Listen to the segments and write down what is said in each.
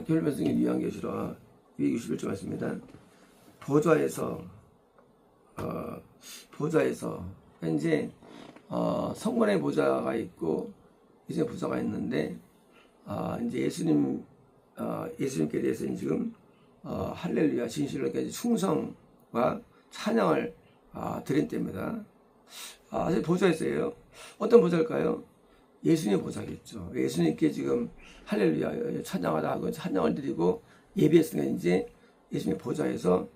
박효일 변성의 요한계시록 261조 말씀입니다. 보좌에서 현재 성만의 보좌가 있고 이제 보좌가 있는데 이제 예수님께 대해서 지금 할렐루야 진실로까지 충성과 찬양을 드린 때입니다. 보좌에서예요. 어떤 보좌일까요? 예수님의 보좌겠죠. 예수님께 지금 할렐루야 찬양하다 하고 찬양을 드리고 예배했으니까 이제 예수님의 보좌에서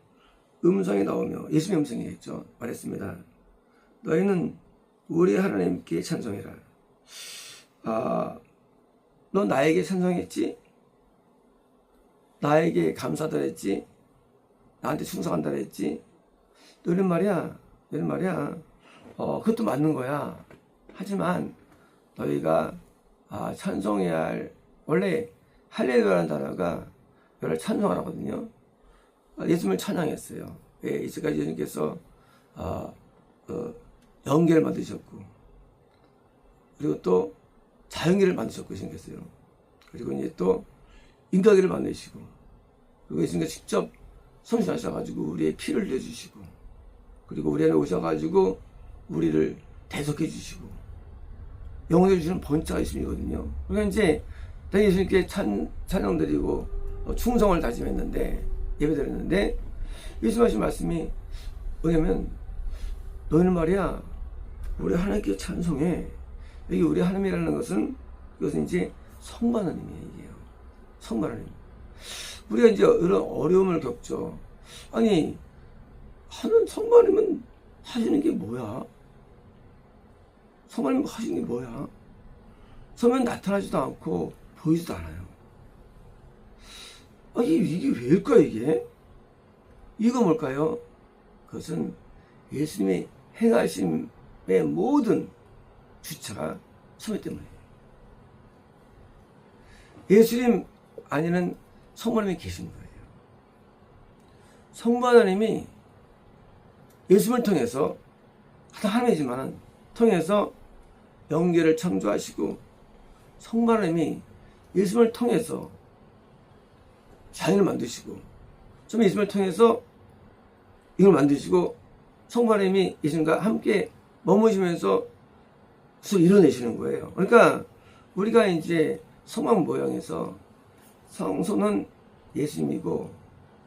음성이 나오며 예수님의 음성이겠죠. 말했습니다. 너희는 우리 하나님께 찬송해라. 너 나에게 찬송했지? 나에게 감사하다 했지? 나한테 충성한다 했지? 너희는 말이야 그것도 맞는 거야. 하지만 너희가 찬송해야 할, 원래 할렐루야라는 단어가 너를 찬송하라거든요. 예수님을 찬양했어요. 이제까지 예수님께서 영계를 만드셨고, 그리고 또 자연계를 만드셨고 예수님께서요. 그리고 이제 또 인간계를 만드시고, 그리고 예수님께서 직접 성신하셔가지고 우리의 피를 내주시고, 그리고 우리 안에 오셔가지고 우리를 대속해 주시고 영원해 주시는 번차가 있음이거든요. 그러니까 이제 예수님께 찬양드리고 충성을 다짐했는데, 예배드렸는데, 예수님 말씀이 뭐냐면, 너희는 말이야 우리 하나님께 찬송해. 여기 우리 하나님이라는 것은, 이것은 이제 성부 하나님이에요. 성부 하나님. 우리가 이제 이런 어려움을 겪죠. 아니, 성부 하나님은 하시는 게 뭐야? 성부 하나님 하시는 게 뭐야? 성부는 나타나지도 않고 보이지도 않아요. 이게 왜일까요, 이게? 이거 뭘까요? 그것은 예수님의 행하심의 모든 주체가 성부 때문이에요. 예수님 안에는 성부 하나님이 계신 거예요. 성부 하나님이 예수님을 통해서, 하나님이지만 통해서 영계를 창조하시고, 성부 하나님이 예수님을 통해서 자연을 만드시고, 좀 예수님을 통해서 이걸 만드시고, 성부 하나님이 예수님과 함께 머무시면서 그것을 이뤄내시는 거예요. 그러니까 우리가 이제 성막 모형에서 성소는 예수님이고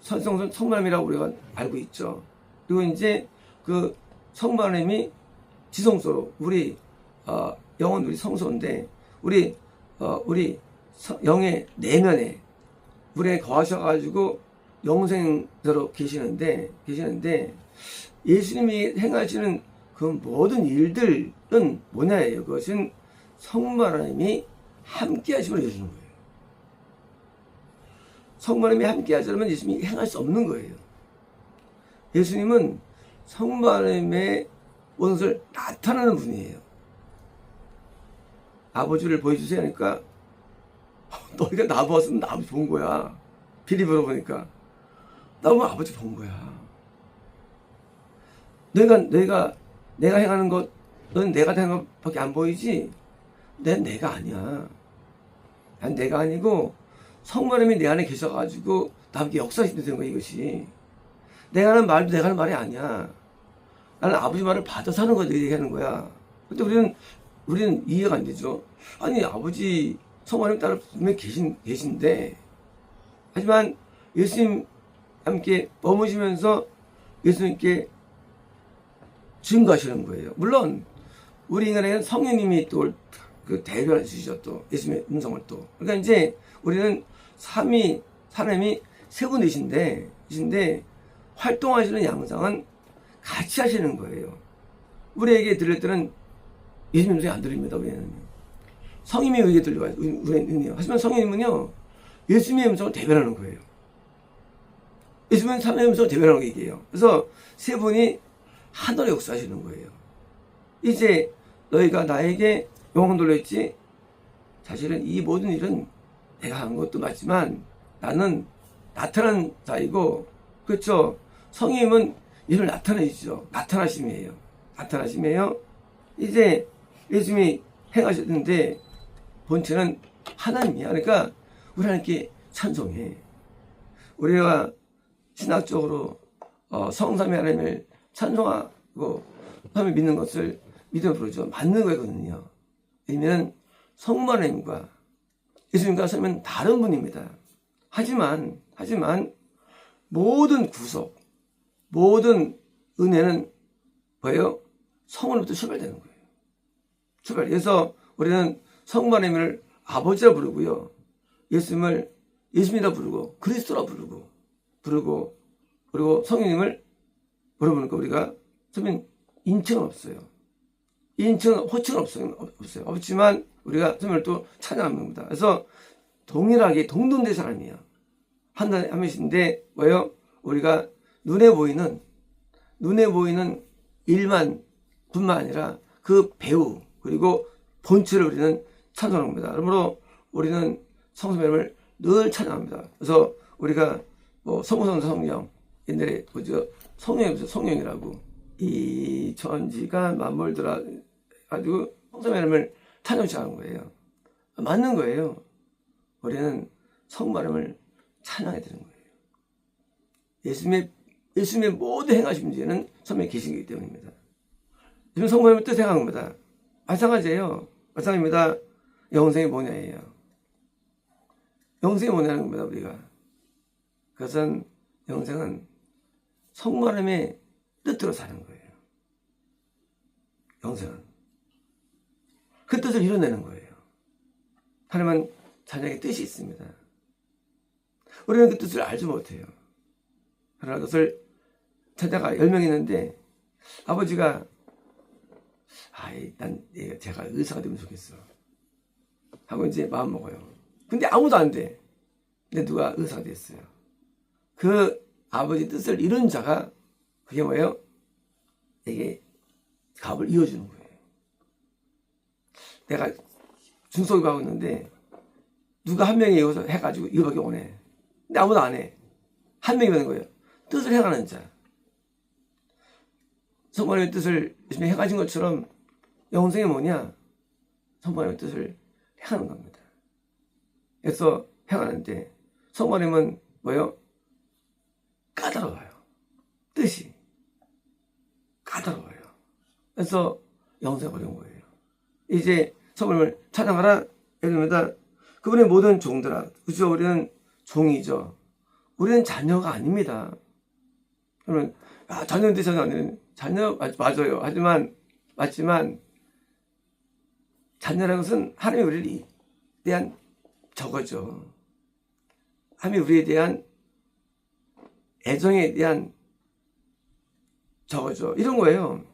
성소는 성부 하나님이라고 우리가 알고 있죠. 그리고 이제 그 성부 하나님이 지성소로 우리 영은 우리 성소인데, 우리 영의 내면에 우리에 거하셔가지고 영생대로 계시는데 예수님이 행하시는 그 모든 일들은 뭐냐예요. 그것은 성부 하나님이 함께 하심을 해주는 거예요. 성부 하나님이 함께 하시려면 예수님이 행할 수 없는 거예요. 예수님은 성부 하나님의 원수를 나타나는 분이에요. 아버지를 보여주세요 하니까, 너희가 나 보았으면 나 아버지 본 거야. 빌립보로 보니까 나 보면 아버지 본 거야. 내가 행하는 것, 너는 내가 행하는 것밖에 안 보이지? 내가 아니야. 난 내가 아니고 성부 하나님이 내 안에 계셔가지고 나에게 역사하시면 되는 거야. 이것이 내가 하는 말도 내가 하는 말이 아니야. 나는 아버지 말을 받아서 하는 거야. 얘기하는 거야. 근데 우리는 이해가 안 되죠. 아니, 아버지 성부 하나님 따라 분명히 계신데, 하지만 예수님 함께 머무시면서 예수님께 증거하시는 거예요. 물론 우리 인간에는 성령님이 또 그 대변해 주시죠. 또 예수님의 음성을 또. 그러니까 이제 우리는 삼위 하나님이 세 분이신데 활동하시는 양상은 같이 하시는 거예요. 우리에게 들릴 때는 예수님 음성이 안 들립니다. 우리는 성님이 우리에게 들려와요. 우리는요. 하지만 성령님은요, 예수님의 음성을 대변하는 거예요. 예수님은 삼위의 음성을 대변하는 얘기예요. 그래서 세 분이 하늘에 역사하시는 거예요. 이제 너희가 나에게 영광 돌렸지? 사실은 이 모든 일은 내가 한 것도 맞지만 나는 나타난 자이고, 그렇죠? 성령님은 이를 나타내시죠. 나타나심이에요. 이제 예수님이 행하셨는데 본체는 하나님이야. 그러니까 우리 하나님께 찬송해. 우리가 신학적으로 성삼위 하나님을 찬송하고 하나님을 믿는 것을 믿음으로 부르죠. 맞는 거거든요. 왜냐면 성부 하나님과 예수님과 성령은 다른 분입니다. 하지만 모든 구속, 모든 은혜는 뭐예요? 성으로부터 출발되는 거예요. 그래서 우리는 성부 하나님을 아버지라 부르고요. 예수님이라 부르고 그리스도라 부르고 그리고 성령님을 뭐라 부르니까 우리가 선생님 인칭은 없어요. 인칭은 호칭은 없어요. 없지만 우리가 선생님을 또 찬양하는 겁니다. 그래서 동일하게 동등된 사람이에요. 한 명씩인데 뭐예요? 우리가 눈에 보이는 일만 뿐만 아니라 그 배우 그리고 본체를 우리는 찬송하는 겁니다. 그러므로 우리는 성삼위 하나님을 늘 찬양합니다. 그래서 우리가 성령 옛날에 뭐죠? 성령이라고 이 천지가 만물들아 가지고 성삼위 하나님을 찬양하는 거예요. 맞는 거예요. 우리는 성부 하나님을 찬양해야 되는 거예요. 예수님의 모든 행하신 문제는 성령이 계신 거기 때문입니다. 지금 성부 하나님을 뜻 행한 겁니다. 마찬가지예요. 마찬가지입니다. 영생이 뭐냐예요. 영생이 뭐냐는 겁니다. 우리가 그것은 영생은 성부 하나님의 뜻대로 사는 거예요. 영생은 그 뜻을 이뤄내는 거예요. 하나님은 자녀에게 뜻이 있습니다. 우리는 그 뜻을 알지 못해요. 그러나 그것을 자녀가 10명 있는데 아버지가 제가 의사가 되면 좋겠어 하고 이제 마음 먹어요. 근데 아무도 안 돼. 근데 누가 의사가 됐어요. 그 아버지 뜻을 이룬 자가 그게 뭐예요? 이게 가업을 이어주는 거예요. 내가 중소기업 하고 있는데 누가 한 명이 여기서 해가지고 이거밖에 원해. 근데 아무도 안 해. 한 명이 되는 거예요. 뜻을 행하는 자. 성부 하나님의 뜻을 열심히 행하신 것처럼 영생이 뭐냐? 성부 하나님의 뜻을 행하는 겁니다. 그래서 행하는데 성부 하나님은 뭐예요? 까다로워요. 뜻이 까다로워요. 그래서 영생이 어려운 거예요. 이제 성부 하나님을 찬양하라. 이럽니다. 그분의 모든 종들아. 그죠? 우리는 종이죠. 우리는 자녀가 아닙니다. 그러면 자녀인데 자녀 맞아요. 맞지만 자녀라는 것은 하나님이 우리에 대한 저거죠. 하나님이 우리에 대한 애정에 대한 저거죠. 이런 거예요.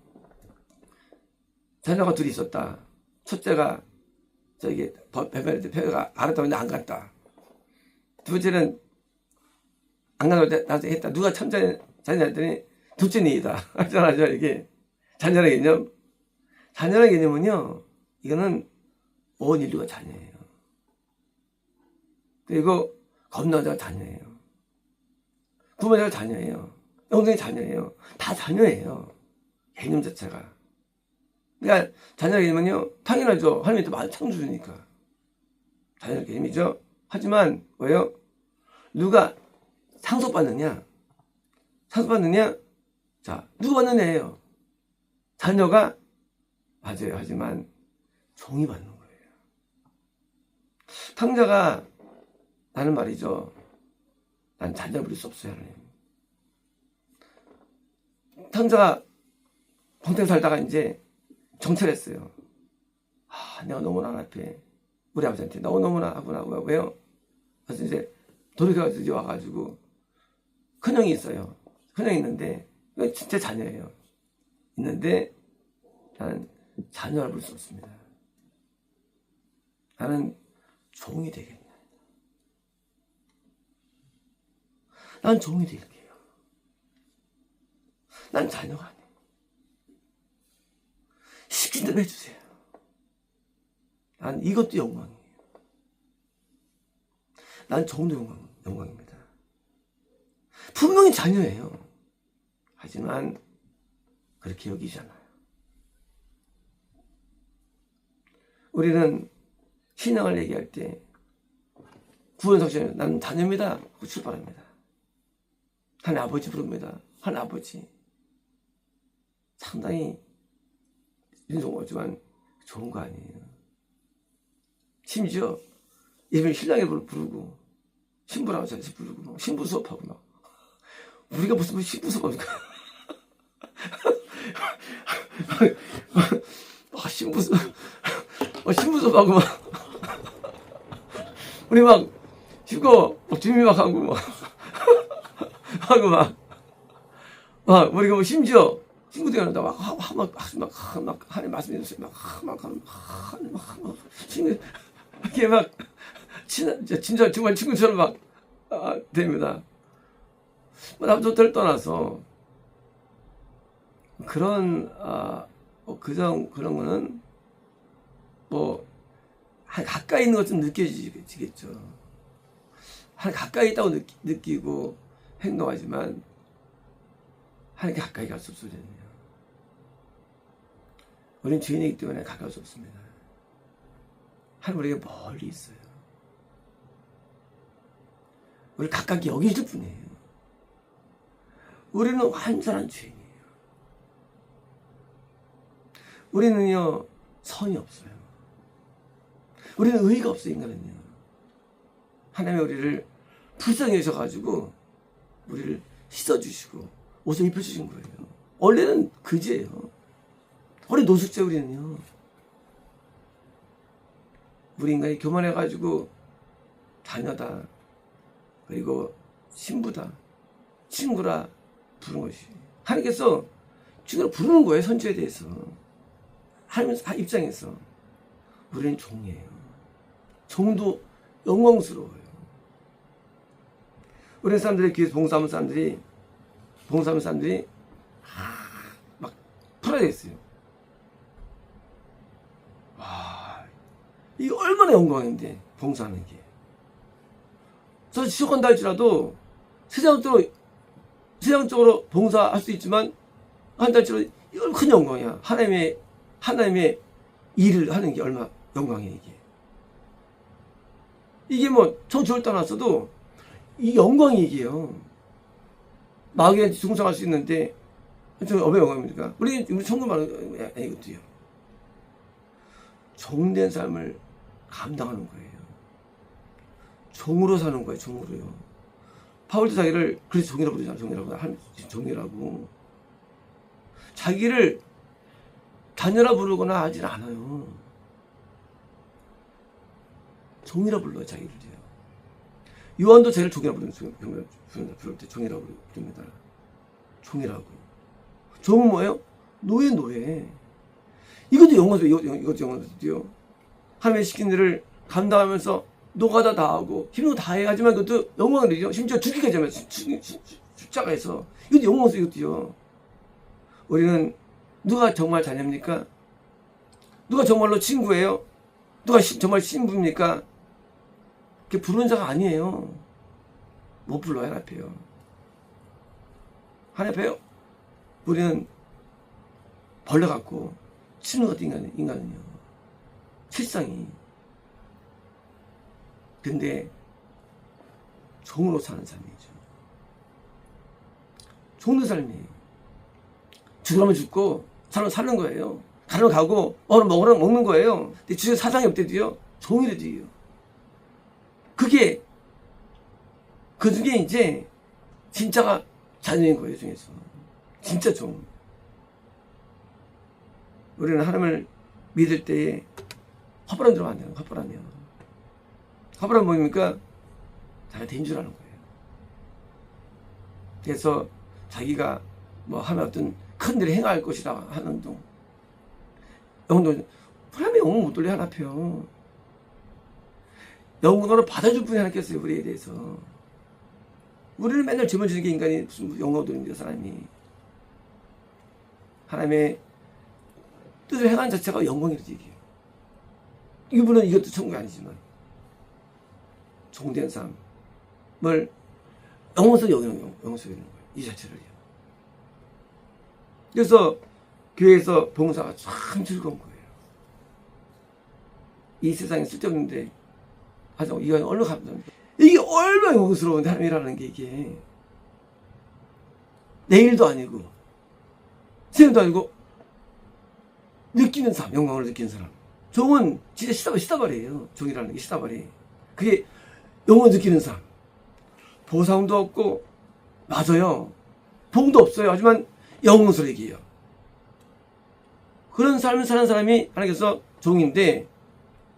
자녀가 둘이 있었다. 첫째가 배가 알았다고 안 갔다. 둘째는 안 간다고 나중에 했다. 누가 참 자녀 했더니 둘째는 이다. 알잖아요, 이게. 자녀의 개념. 자녀의 개념은요, 이거는 온 인류가 자녀예요. 그리고 겁나자가 자녀예요. 부모자가 자녀예요. 영생이 자녀예요. 다 자녀예요. 개념 자체가. 그러니까 자녀의 개념은요, 당연하죠. 하나님이 또 많이 창조주니까. 자녀의 개념이죠. 하지만, 왜요? 누가 상속받느냐? 자, 누가 받느냐예요. 자녀가 맞아요. 하지만 종이 받는 거예요. 탕자가 나는 말이죠. 난 자녀를 부릴 수 없어요, 하나님. 탕자가 평생 살다가 이제 정체했어요. 내가 너무나 앞에 우리 아버지한테 너무나 하구나. 왜요? 그래서 이제 돌이켜서 이제 와가지고 큰형이 있어요. 큰형이 있는데 진짜 자녀예요. 있는데 나는 자녀를 부를 수 없습니다. 나는 종이 되겠네. 난 종이 될게요. 난 자녀가 아니에요. 시킨 대로 해주세요. 난 이것도 영광이에요. 난 종도 영광입니다. 분명히 자녀예요. 하지만 그렇게 여기잖아요. 우리는 신앙을 얘기할 때 구원석션 나는 자녀입니다 하고 출발합니다. 하나님 아버지 부릅니다. 하나님 아버지. 상당히 인성어지만 좋은 거 아니에요. 심지어 예수님 신랑이 부르고 신부라고 자리에서 부르고 막 신부 수업하고 막 우리가 무슨 신부 수업합니까? 신부 수업하고 막 우리 막 쉬고 준비 막 하고 막 하고 막 우리가 뭐 심지어 친구들이 막 하나님 말씀 해주세요 막 친구 이렇게 막 진짜 정말 친구처럼 막 됩니다. 남자들 떠나서 그런 그런 거는 뭐 가까이 있는 것 좀 느껴지겠죠. 가까이 있다고 느끼고 행동하지만 하나님께 가까이 갈 수 없으려네요. 우리는 죄인이기 때문에 가까울 수 없습니다. 하나님 우리에게 멀리 있어요. 우리를 가깝게 여기실 뿐이에요. 우리는 완전한 죄인이에요. 우리는요 선이 없어요. 우리는 의의가 없어요. 인간은요. 하나님이 우리를 불쌍히 여셔가지고 우리를 씻어주시고 옷을 입혀주신 거예요. 원래는 그지예요. 원래 노숙자 우리는요. 우리 인간이 교만해가지고 자녀다 그리고 신부다 친구라 부르는 것이 하나님께서 친구라 부르는 거예요. 선지에 대해서 하나님 입장에서 우리는 종이에요. 종도 영광스러워요. 우리 사람들의 귀에서 봉사하는 사람들이 막 풀어야 됐어요. 와, 이게 얼마나 영광인데 봉사하는 게. 저 지속한다 할지라도 세상적으로 봉사할 수 있지만 한다 할지라도 이건 큰 영광이야. 하나님의 일을 하는 게 얼마나 영광이야 이게. 이게 뭐 천주를 떠났어도 이 영광이 이게요. 마귀한테 충성할 수 있는데 얼마나 영광입니까? 우리 천국 말은 이것도요. 종된 삶을 감당하는 거예요. 종으로 사는 거예요. 종으로요. 바울도 자기를 그래서 종이라고 부르잖아요. 종이라고. 자기를 자녀라 부르거나 하진 않아요. 종이라 불러요. 자기를요. 요한도 자기를 종이라 부를 때 종이라고 부릅니다. 종이라고. 종은 뭐예요? 노예. 이것도 이것도 영어죠. 하나님의 시킨 일을 감당하면서 노가다 다 하고 힘도 다 해. 하지만 그것도 영광이죠. 심지어 죽기까지 하면 십자가에서 이것도 영광이죠. 이것도요. 우리는 누가 정말 자녀입니까? 누가 정말로 친구예요? 누가 정말 신부입니까? 그게 부르는 자가 아니에요. 못 불러요. 하나 앞에요. 하나 앞에요. 우리는 벌레 같고 치는 것 같은 인간은요. 실상이. 근데 종으로 사는 삶이죠. 종의 삶이에요. 죽으면 죽고 살면 사는 거예요. 가면 가고 먹으면 먹는 거예요. 근데 주변에 사장이 없대도요. 종이래도요. 그게 그 중에 이제 진짜가 자녀인 거예요. 중에서 진짜 종. 우리는 하나님을 믿을 때에 헛바람 들어가면 안 돼요. 헛바람이요. 헛바람 뭐입니까? 자기가 된 줄 아는 거예요. 그래서 자기가 뭐 하면 어떤 큰 일을 행할 것이라 하는 동. 영혼도 하나님의 영혼 못 돌려 하나 펴요. 영혼으로 받아줄 분이 하나님께서요. 우리에 대해서. 우리는 맨날 짊어지는 게 인간이 무슨 영혼을 돌립니다. 사람이. 하나님의 뜻을 행하는 자체가 영광이라고 얘기해요. 이분은 이것도 천국이 아니지만 종된 삶을 영혼에서 여기는 거예요. 이 자체를요. 그래서 교회에서 봉사가 참 즐거운 거예요. 이 세상에 쓸데없는데 하자고 이거 얼른 감사합니다. 이게 얼마나 영광스러운데, 하나님이라는 게 이게. 내일도 아니고, 생일도 아니고, 느끼는 사람, 영광을 느끼는 사람. 종은 진짜 시다발이에요. 종이라는 게 시다발이. 그게 영광을 느끼는 사람. 보상도 없고, 맞아요. 복도 없어요. 하지만 영광스럽게 해요. 그런 삶을 사는 사람이 하나님께서 종인데,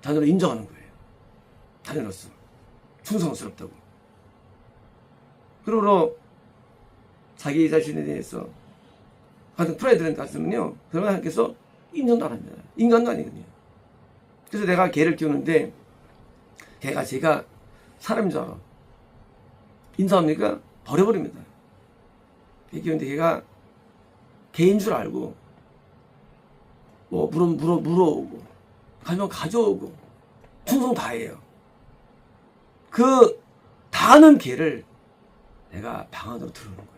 자녀로 인정하는 거예요. 자녀로서. 충성스럽다고. 그러므로 자기 자신에 대해서 같은 프라이드라는 가슴은요, 그러면 하나님께서 인정도 안 합니다. 인간도 아니거든요. 그래서 내가 개를 키우는데, 개가 제가 사람인 줄 알아. 인사합니까? 버려버립니다. 개 키우는데 걔가 개인 줄 알고, 뭐, 물어오고, 가면 가져오고, 충성 다 해요. 그, 다 하는 개를 내가 방 안으로 들어오는 거예요.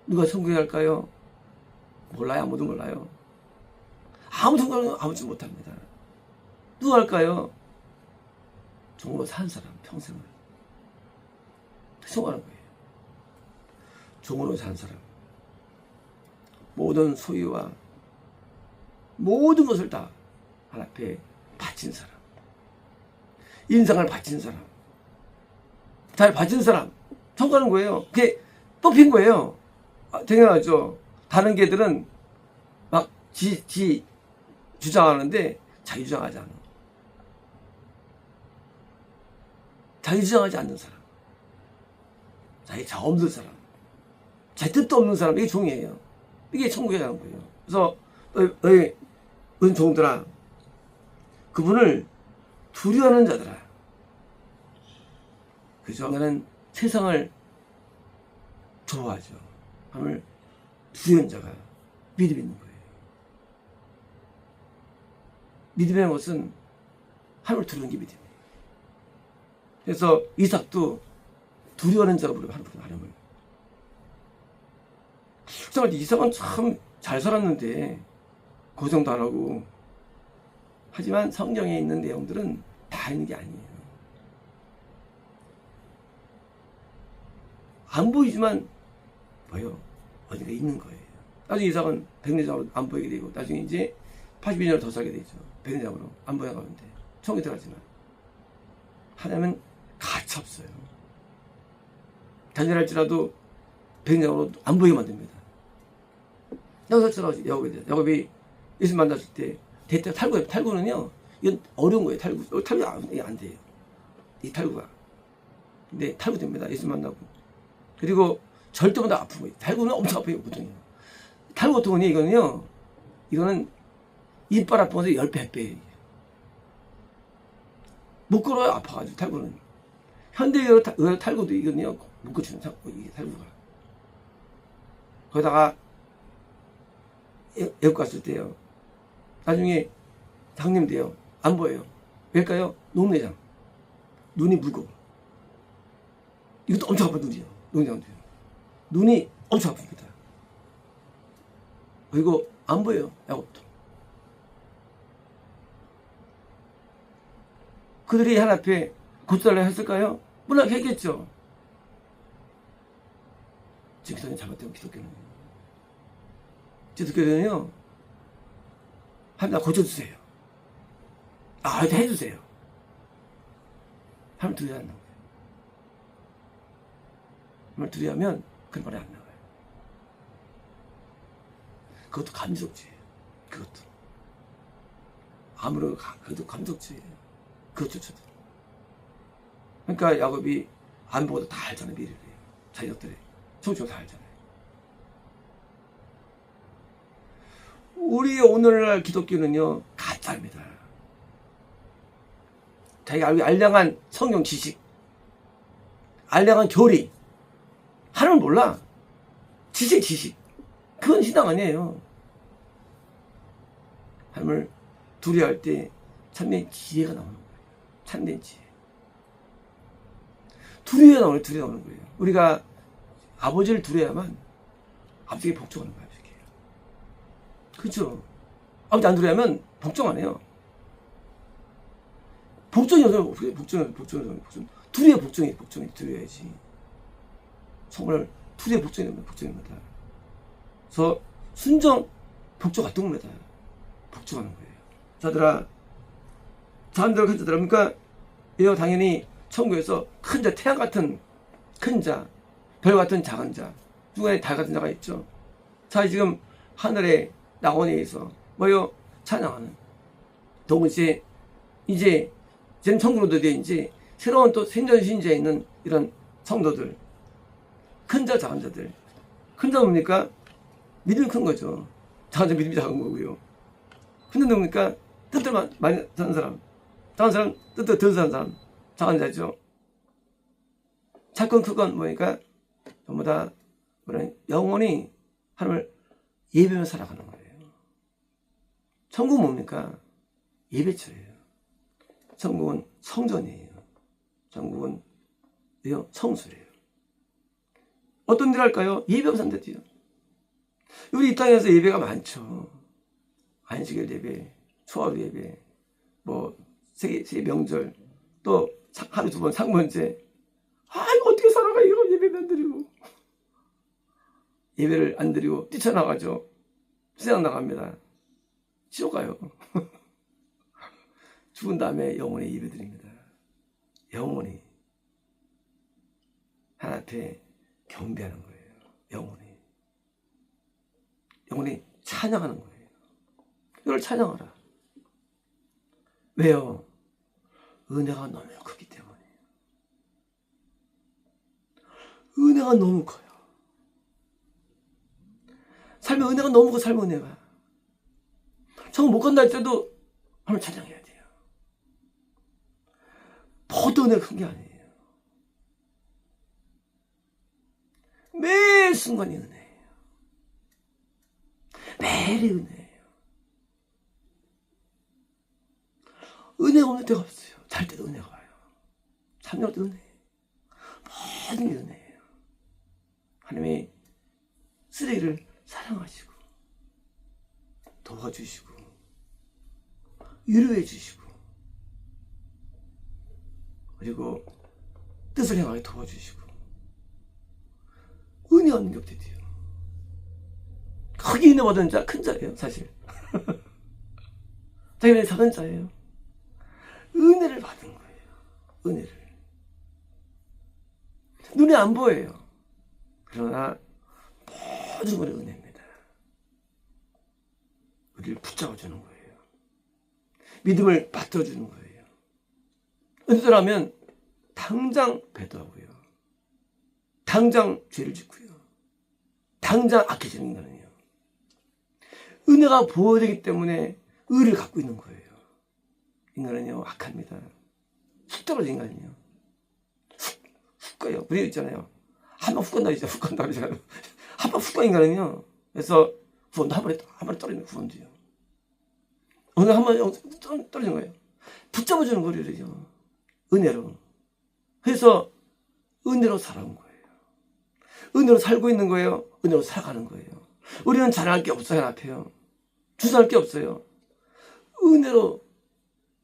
누가 천국에 갈까요? 몰라요. 아무도 몰라요. 아무도 못합니다. 누가 할까요? 종으로 산 사람, 평생을. 승화하는 거예요. 종으로 산 사람. 모든 소유와 모든 것을 다 하나 앞에 바친 사람. 인상을 바친 사람. 잘 바친 사람. 성공하는 거예요. 그게 뽑힌 거예요. 당연하죠. 다른 개들은 막 지 주장하는데 자기 주장하지 않아. 자기 주장하지 않는 사람. 자기 자 없는 사람. 제 뜻도 없는 사람. 이게 종이에요. 이게 천국에 가는 거예요. 그래서 너희 종들아, 그분을 두려워하는 자들아. 그죠? 나는 세상을 좋아하죠. 하나님을 두려운 자가 믿음이 있는 거예요. 믿음의 것은 하나님을 두려운 게 믿음이에요. 그래서 이삭도 두려워하는 자가 부르고 하나님을. 정말 이삭은 참 잘 살았는데 고생도 안 하고. 하지만 성경에 있는 내용들은 다 있는 게 아니에요. 안 보이지만 뭐예요? 어디가 있는 거예요. 나중에 이삭은 백내장으로 안 보이게 되고, 나중에 이제 82년을 더 살게 되죠. 백내장으로 안 보여가는데 천국에 들어가지만 하나님은 가차 없어요. 단절할지라도 백내장으로 안 보이게 만듭니다. 야곱이 예수 만났을 때 대퇴 탈구예요. 탈구는요, 이건 어려운 거예요. 탈구 안 돼요. 이 탈구가. 근데 탈구됩니다. 예수 만나고. 그리고 절대보다 아픈 거예요. 탈구는 엄청 아파요, 고통이요. 탈구 고통은 이거는 이빨 아픈 것에 10배, 100배예요. 못 걸어요, 아파가지고, 탈구는. 현대의료 탈구도 이거는요, 못 고치는 이게 탈구가. 거기다가 애국 갔을 때요, 나중에 장님 돼요. 안 보여요. 왜일까요? 녹내장. 눈이 무거워. 이것도 엄청 아픈 눈이에요. 녹내장도요. 눈이 엄청 아픕니다. 그리고 안 보여요. 야곱도. 그들이 하나 앞에 고쳐달라고 했을까요? 물론 했겠죠. 지금 기도는 잘못되고 기독교는. 기독교는요, 하나님 나 고쳐주세요. 해주세요. 하나님 두려워 안 나와요. 하나님 두려워하면 그런 말이 안 나와요. 그것도 감독주의예요. 그것도. 그것도 감독주의예요. 그것조차도. 그러니까 야곱이 안 보고도 다 알잖아요. 미래를. 자기들이. 성적으로 다 알잖아요. 우리 오늘날 기독교는요, 가짜입니다. 자기가 알량한 성경 지식, 알량한 교리, 하나는 몰라. 지식. 그건 신앙 아니에요. 하나님을 두려워할 때 참된 지혜가 나오는 거예요. 참된 지혜. 두려워야 나오는 거예요. 우리가 아버지를 두려워야만 아버지에게 복종하는 거예요. 그렇죠. 아버지 안 두려워하면 복종 안 해요. 복종이 어서 복종. 둘의 복종이 드려야지. 정말 둘의 복종입니다. 그래서 순종, 복종 같은 겁니다. 복종하는 거예요. 자들아, 큰 자들아, 그러니까 이거 당연히 천국에서 큰 자, 태양 같은 큰 자, 별 같은 작은 자, 중간에 달 같은 자가 있죠. 자, 지금 하늘의 낙원에 있어 뭐요? 찬양하는. 동시에 이제 지금 천국으로 이제 새로운 또 생전 신자에 있는 이런 성도들, 큰 자, 작은 자들. 큰 자 뭡니까? 믿음이 큰 거죠. 작은 자 믿음이 작은 거고요. 큰 자 뭡니까? 뜻을 많이 사는 사람, 작은 사람 뜻을 덜 사는 사람, 작은 자죠. 작건 크건 뭐니까 전부 다 영원히 하나님을 예배하며 살아가는 거예요. 천국은 뭡니까? 예배처예요. 천국은 성전이에요. 천국은 성수예요. 어떤 일 할까요? 예배하고 산대요. 우리 이 땅에서 예배가 많죠. 안식일 예배, 초하루 예배, 뭐 세계 명절, 또 하루 두 번 상번제. 이거 어떻게 살아가? 이거 예배 안 드리고. 예배를 안 드리고 뛰쳐나가죠. 세상 나갑니다. 지옥 가요. 죽은 다음에 영원히 예배 드립니다. 영원히 하나님 앞에 경배하는 거예요. 영원히 찬양하는 거예요. 이걸 찬양하라. 왜요? 은혜가 너무 크기 때문에. 은혜가 너무 커요. 삶의 은혜가 너무 커. 삶의 은혜가 정말 못 간다 할 때도 하나님 찬양해야 돼요. 보도 은혜가 큰 게 아니에요. 매 순간이 은혜예요. 매일이 은혜예요. 은혜가 없는 때가 없어요. 잘 때도 은혜가 와요. 잠잘 때도 은혜예요. 모든 게 은혜예요. 하나님이 쓰레기를 사랑하시고 도와주시고 위로해 주시고 그리고 뜻을 행하게 도와주시고 은혜 없는 게 없대요. 크게 은혜 받은 자 큰 자예요. 사실 자기는 작은 자예요. 은혜를 받은 거예요. 은혜를 눈에 안 보여요. 그러나 모든 것이 은혜입니다. 우리를 붙잡아주는 거예요. 믿음을 받들어주는 거예요. 은혜라면 당장 배도하고요. 당장 죄를 짓고요. 당장 악해지는 인간은요. 은혜가 보호되기 때문에 의를 갖고 있는 거예요. 인간은요 악합니다. 훅 떨어진 인간은요. 훅 가요. 우리 있잖아요. 한 번 훅 간다 그러잖아요. 훅 간다 그러잖아요. 한 번 훅 간 인간은요. 그래서 구원도 한 번에 떨어지는 구원도요. 어느 한 번에 떨어지는 거예요. 붙잡아주는 거예요. 은혜로. 그래서 은혜로 살아온 거예요. 은혜로 살고 있는 거예요. 은혜로 살아가는 거예요. 우리는 자랑할 게 없어요. 앞에요. 주사할 게 없어요. 은혜로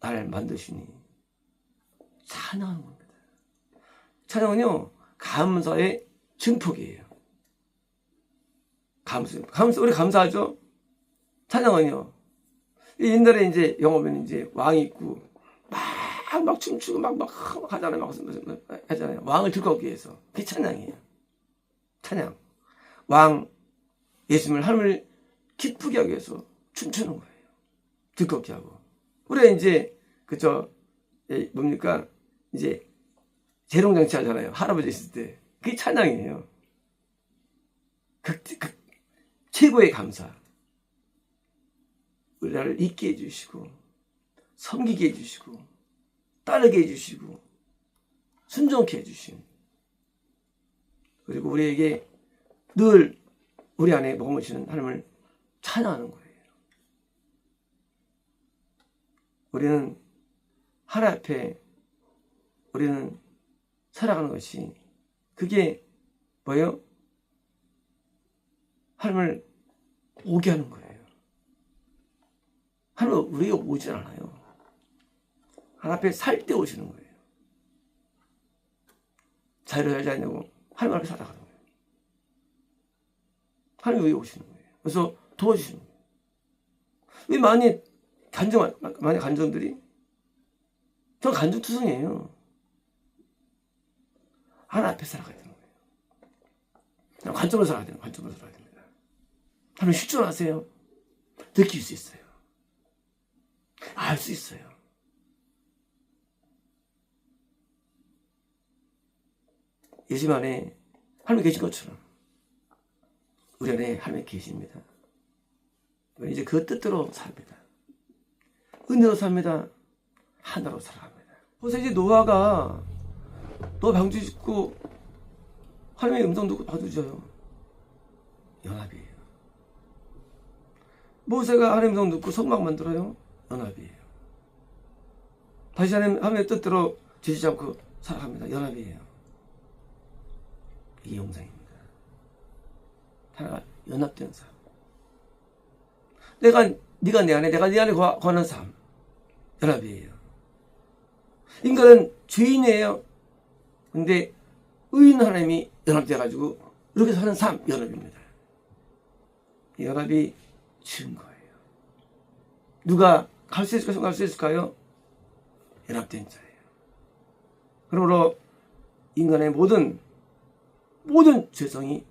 나를 만드시니 찬양하는 겁니다. 찬양은요 감사의 증폭이에요. 우리 감사하죠. 찬양은요 옛날에 이제 영어면 이제 왕이 있고 막 춤추고 막 하잖아요. 막 하잖아요. 왕을 들어오기 위해서 그게 찬양이에요. 찬양. 왕 예수님을 하나님을 기쁘게 하기 위해서 춤추는 거예요. 들썩게 하고. 우리 이제 뭡니까 이제 재롱잔치 하잖아요. 할아버지 있을 때 그게 찬양이에요. 최고의 감사. 우리를 잊게 해주시고 섬기게 해주시고 따르게 해주시고 순종케 해주신 그리고 우리에게 늘 우리 안에 머무시는 하나님을 찬양하는 거예요. 우리는 하나님 앞에 우리는 살아가는 것이 그게 뭐예요? 하나님을 오게 하는 거예요. 하나님 우리가 오지 않아요. 하나님 앞에 살 때 오시는 거예요. 자유를 살지 않냐고 하나님 앞에 살아가는 거예요. 하나님 위에 오시는 거예요. 그래서 도와주시는 거예요. 왜 많이 간정들이 저 간정투성이에요. 하나님 앞에 살아가야 되는 거예요. 관점으로 살아야 돼요. 관점으로 살아야 됩니다. 하나님 실존하세요. 느낄 수 있어요. 알 수 있어요. 예수 안에 하나님 계신 것처럼 우리 안에 하나님 계십니다. 이제 그 뜻대로 삽니다. 은혜로 삽니다. 하나로 살아갑니다. 그래서 이제 노아가 방주 짓고 하나님의 음성 듣고 봐주죠. 연합이에요. 모세가 하나님의 음성 듣고 성막 만들어요. 연합이에요. 다시 하나님의 뜻대로 지지지 않고 살아갑니다. 연합이에요. 이게 영상입니다. 하나가 연합된 삶. 네가 내 안에, 내가 네 안에 거하는 삶. 연합이에요. 인간은 죄인이에요. 근데 의인 하나님이 연합돼가지고 이렇게 사는 삶, 연합입니다. 이 연합이 증거예요. 누가 갈 수 있을까요? 갈 수 있을까요? 연합된 자예요. 그러므로 인간의 모든 죄성이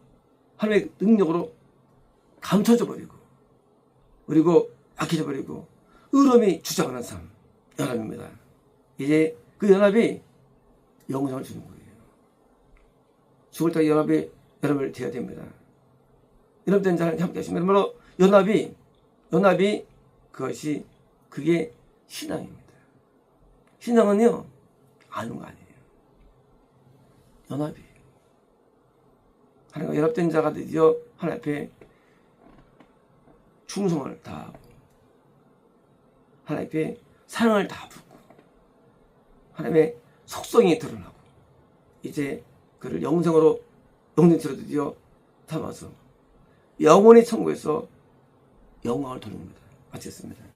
하나님의 능력으로 감춰져 버리고 그리고 약해져 버리고 의로움이 주장하는 삶, 연합입니다. 이제 그 연합이 영생을 주는 거예요. 죽을 때 연합을 되어야 됩니다. 연합된 자는 함께 하시면 바로 연합이 그게 신앙입니다. 신앙은요 아는 거 아니에요. 연합이에요. 하나님과 연합된 자가 드디어 하나님 앞에 충성을 다하고 하나님 앞에 사랑을 다 붓고 하나님의 속성이 드러나고 이제 그를 영생으로 드디어 담아서 영원히 천국에서 영광을 돌립니다. 마치겠습니다.